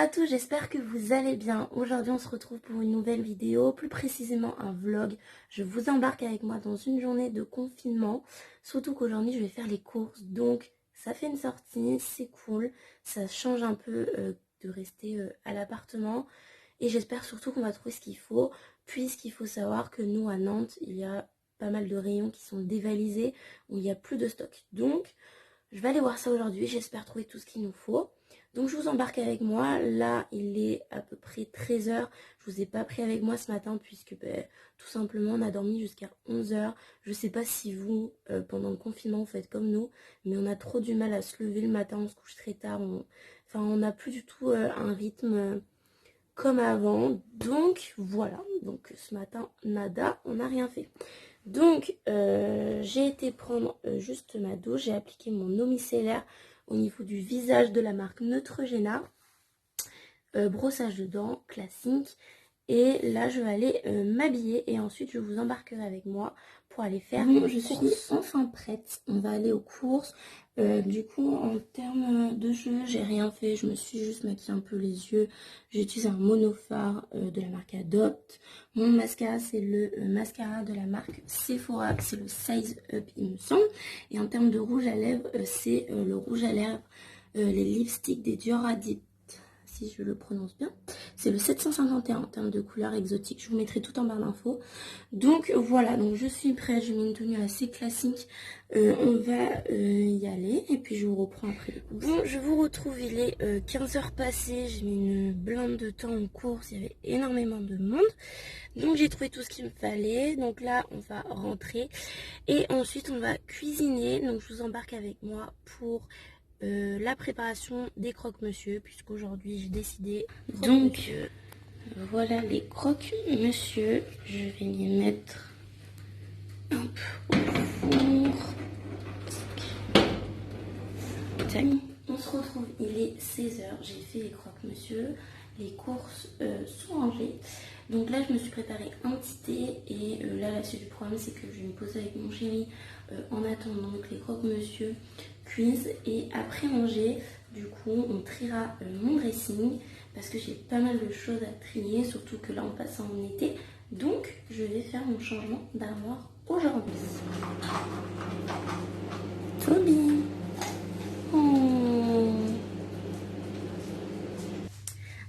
à tous, j'espère que vous allez bien. Aujourd'hui on se retrouve pour une nouvelle vidéo, plus précisément un vlog. Je vous embarque avec moi dans une journée de confinement, surtout qu'aujourd'hui je vais faire les courses, donc ça fait une sortie, c'est cool, ça change un peu de rester à l'appartement et j'espère surtout qu'on va trouver ce qu'il faut, puisqu'il faut savoir que nous à Nantes il y a pas mal de rayons qui sont dévalisés, où il n'y a plus de stock. Donc je vais aller voir ça aujourd'hui, j'espère trouver tout ce qu'il nous faut. Donc je vous embarque avec moi, là il est à peu près 13 h, je vous ai pas pris avec moi ce matin puisque tout simplement on a dormi jusqu'à 11 h. Je sais pas si vous, pendant le confinement vous faites comme nous, mais on a trop du mal à se lever le matin, on se couche très tard, on n'a plus du tout un rythme comme avant. Donc voilà, donc ce matin nada, on n'a rien fait. Donc j'ai été prendre juste ma douche, j'ai appliqué mon eau micellaire au niveau du visage de la marque Neutrogena, brossage de dents classique, et là je vais aller m'habiller et ensuite je vous embarquerai avec moi pour aller faire. Bon, je suis enfin prête, on va aller aux courses. Du coup en termes de cheveux j'ai rien fait, je me suis juste maquillée un peu les yeux. J'ai utilisé un monophare de la marque Adopt. Mon mascara c'est le mascara de la marque Sephora, c'est le Size Up il me semble. Et en termes de rouge à lèvres c'est le rouge à lèvres, les lipsticks des Dior Addict, si je le prononce bien, c'est le 751 en termes de couleur exotique. Je vous mettrai tout en barre d'infos. Donc voilà, donc je suis prête, j'ai mis une tenue assez classique. On va y aller et puis je vous reprends après. Bon, je vous retrouve, il est 15 h passées, j'ai mis une blinde de temps en course, il y avait énormément de monde. Donc j'ai trouvé tout ce qu'il me fallait. Donc là on va rentrer et ensuite on va cuisiner. Donc je vous embarque avec moi pour la préparation des croque-monsieur, puisqu'aujourd'hui j'ai décidé. Donc voilà les croque-monsieur, je vais les mettre un peu au four. Tac. On se retrouve, il est 16 h, j'ai fait les croque-monsieur, les courses sont rangées. Donc là je me suis préparé un petit thé et là la suite du programme c'est que je vais me poser avec mon chéri en attendant que les croque-monsieur cuisent, et après manger du coup on triera mon dressing parce que j'ai pas mal de choses à trier, surtout que là on passe en été, donc je vais faire mon changement d'armoire aujourd'hui. Toby.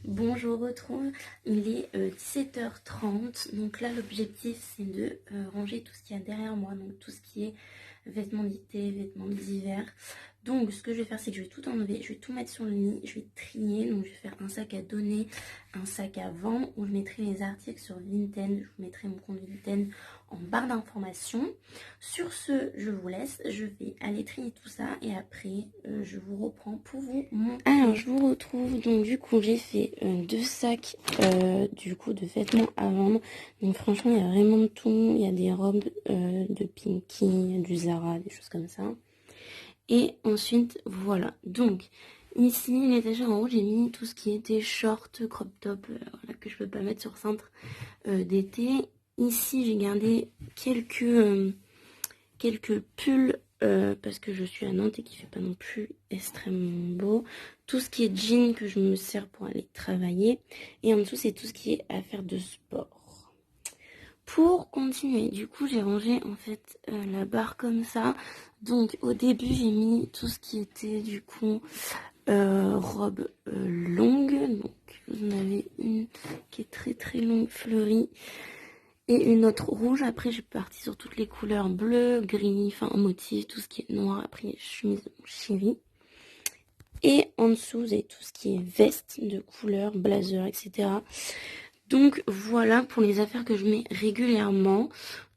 Bon, je vous retrouve, il est 17 h 30, donc là l'objectif c'est de ranger tout ce qu'il y a derrière moi, donc tout ce qui est vêtements d'été, vêtements d'hiver. Donc ce que je vais faire c'est que je vais tout enlever, je vais tout mettre sur le lit, je vais trier, donc je vais faire un sac à donner, un sac à vendre, où je mettrai les articles sur Vinted, je vous mettrai mon compte Vinted en barre d'informations. Sur ce, je vous laisse, je vais aller trier tout ça et après je vous reprends pour vous montrer. Alors je vous retrouve, donc du coup j'ai fait 2 sacs du coup de vêtements à vendre. Donc franchement il y a vraiment de tout, il y a des robes de Pinky, du Zara, des choses comme ça. Et ensuite voilà, donc ici l'étagère en haut j'ai mis tout ce qui était short, crop top, voilà, que je peux pas mettre sur cintre d'été. Ici j'ai gardé quelques pulls parce que je suis à Nantes et qu'il fait pas non plus extrêmement beau. Tout ce qui est jean que je me sers pour aller travailler, et en dessous c'est tout ce qui est affaire de sport. Pour continuer, du coup j'ai rangé en fait la barre comme ça. Donc au début j'ai mis tout ce qui était du coup robe longue. Donc vous en avez une qui est très très longue, fleurie, et une autre rouge. Après j'ai parti sur toutes les couleurs bleu, gris, enfin motif, tout ce qui est noir. Après chemise de mon chéri. Et en dessous vous avez tout ce qui est veste de couleur, blazer, etc. Donc voilà pour les affaires que je mets régulièrement.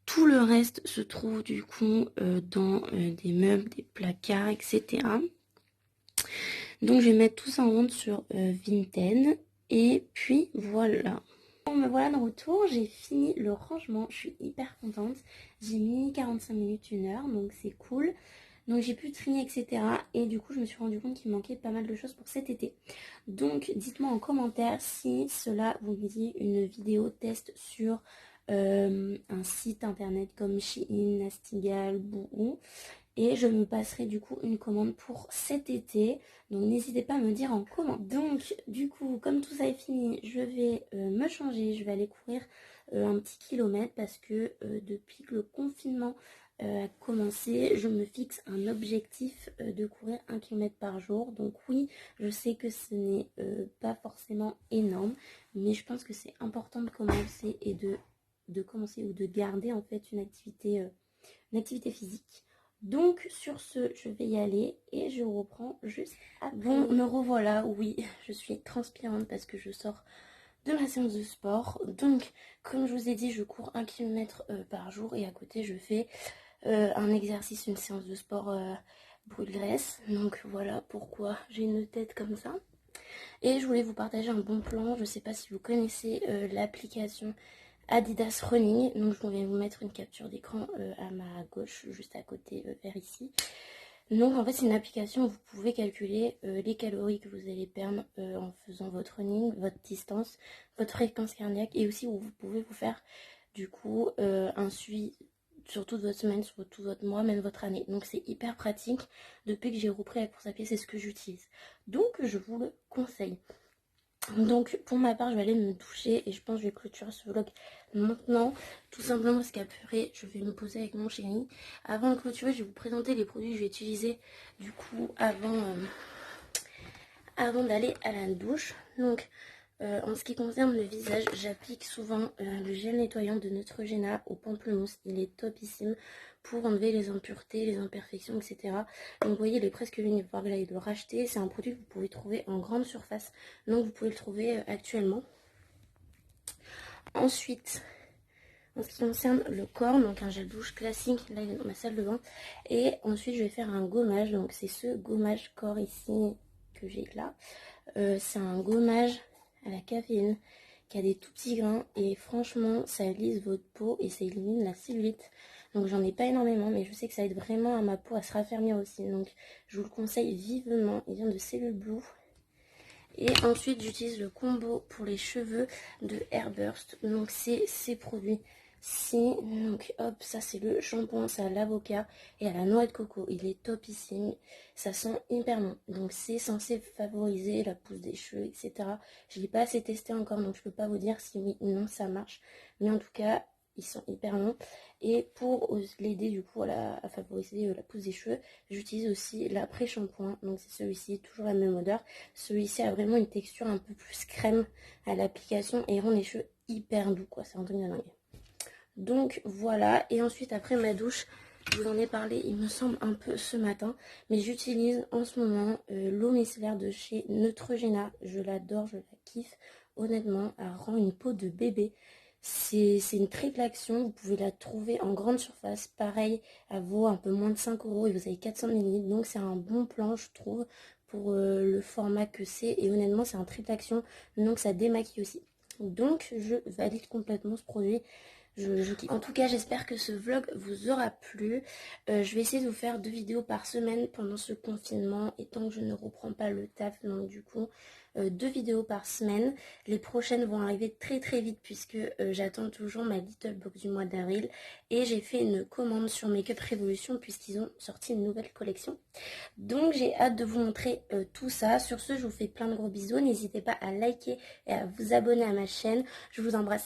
Tout le reste se trouve du coup dans des meubles, des placards, etc. Donc je vais mettre tout ça en vente sur Vinted. Et puis voilà. Bon, me voilà de retour, j'ai fini le rangement, je suis hyper contente. J'ai mis 45 minutes, 1 h, donc c'est cool. Donc j'ai pu trier, etc. Et du coup je me suis rendu compte qu'il manquait pas mal de choses pour cet été. Donc dites-moi en commentaire si cela vous dit une vidéo test sur un site internet comme Shein, Nastigal, Boohoo. et je me passerai du coup une commande pour cet été. Donc n'hésitez pas à me dire en comment. Donc du coup, comme tout ça est fini, je vais me changer, je vais aller courir un petit kilomètre parce que depuis que le confinement a commencé, je me fixe un objectif de courir 1 km par jour. Donc oui, je sais que ce n'est pas forcément énorme, mais je pense que c'est important de commencer et de commencer ou de garder en fait une activité physique. Donc sur ce, je vais y aller et je reprends juste après. Bon, me revoilà, oui, je suis transpirante parce que je sors de ma séance de sport. Donc, comme je vous ai dit, je cours 1 km par jour et à côté, je fais un exercice, une séance de sport brûle graisse. Donc voilà pourquoi j'ai une tête comme ça. Et je voulais vous partager un bon plan. Je ne sais pas si vous connaissez l'application Adidas Running. Donc je vais vous mettre une capture d'écran à ma gauche, juste à côté, vers ici. Donc en fait c'est une application où vous pouvez calculer les calories que vous allez perdre en faisant votre running, votre distance, votre fréquence cardiaque, et aussi où vous pouvez vous faire du coup un suivi sur toute votre semaine, sur tout votre mois, même votre année. Donc c'est hyper pratique. Depuis que j'ai repris la course à pied, c'est ce que j'utilise. Donc je vous le conseille. Donc pour ma part, je vais aller me doucher et je pense que je vais clôturer ce vlog maintenant, tout simplement parce qu'après je vais me poser avec mon chéri. Avant de clôturer, je vais vous présenter les produits que je vais utiliser du coup avant d'aller à la douche. Donc en ce qui concerne le visage, j'applique souvent le gel nettoyant de Neutrogena au pamplemousse. Il est topissime pour enlever les impuretés, les imperfections, etc. Donc vous voyez, il est presque fini, il va falloir que j'aille le racheter. C'est un produit que vous pouvez trouver en grande surface. Donc vous pouvez le trouver actuellement. Ensuite, en ce qui concerne le corps, donc un gel douche classique, là il est dans ma salle de bain. Et ensuite je vais faire un gommage, donc c'est ce gommage corps ici que j'ai là. C'est un gommage à la caféine qui a des tout petits grains et franchement ça lisse votre peau et ça élimine la cellulite. Donc j'en ai pas énormément, mais je sais que ça aide vraiment à ma peau à se raffermir aussi. Donc je vous le conseille vivement. Il vient de Cellule Blue. Et ensuite j'utilise le combo pour les cheveux de Airburst. Donc c'est ces produits. Si, donc hop, ça c'est le shampoing, c'est à l'avocat et à la noix de coco. Il est topissime, ça sent hyper bon. Donc c'est censé favoriser la pousse des cheveux, etc. Je l'ai pas assez testé encore, donc je peux pas vous dire si oui ou non ça marche. Mais en tout cas, ils sont hyper bons. Et pour l'aider du coup à favoriser la pousse des cheveux, j'utilise aussi l'après-shampoing. Donc c'est celui-ci, toujours la même odeur. Celui-ci a vraiment une texture un peu plus crème à l'application et rend les cheveux hyper doux, quoi. C'est un truc de dingue. Donc voilà, et ensuite après ma douche, je vous en ai parlé il me semble un peu ce matin, mais j'utilise en ce moment l'eau micellaire de chez Neutrogena. Je l'adore, je la kiffe, honnêtement, elle rend une peau de bébé. C'est une triple action, vous pouvez la trouver en grande surface, pareil, elle vaut un peu moins de 5 € et vous avez 400 ml, donc c'est un bon plan je trouve pour le format que c'est, et honnêtement c'est un triple action, donc ça démaquille aussi. Donc je valide complètement ce produit. En tout cas, j'espère que ce vlog vous aura plu. Je vais essayer de vous faire 2 vidéos par semaine pendant ce confinement, étant que je ne reprends pas le taf. Donc du coup, 2 vidéos par semaine. Les prochaines vont arriver très très vite puisque j'attends toujours ma Little Box du mois d'avril. Et j'ai fait une commande sur Makeup Revolution puisqu'ils ont sorti une nouvelle collection. Donc j'ai hâte de vous montrer tout ça. Sur ce, je vous fais plein de gros bisous. N'hésitez pas à liker et à vous abonner à ma chaîne. Je vous embrasse.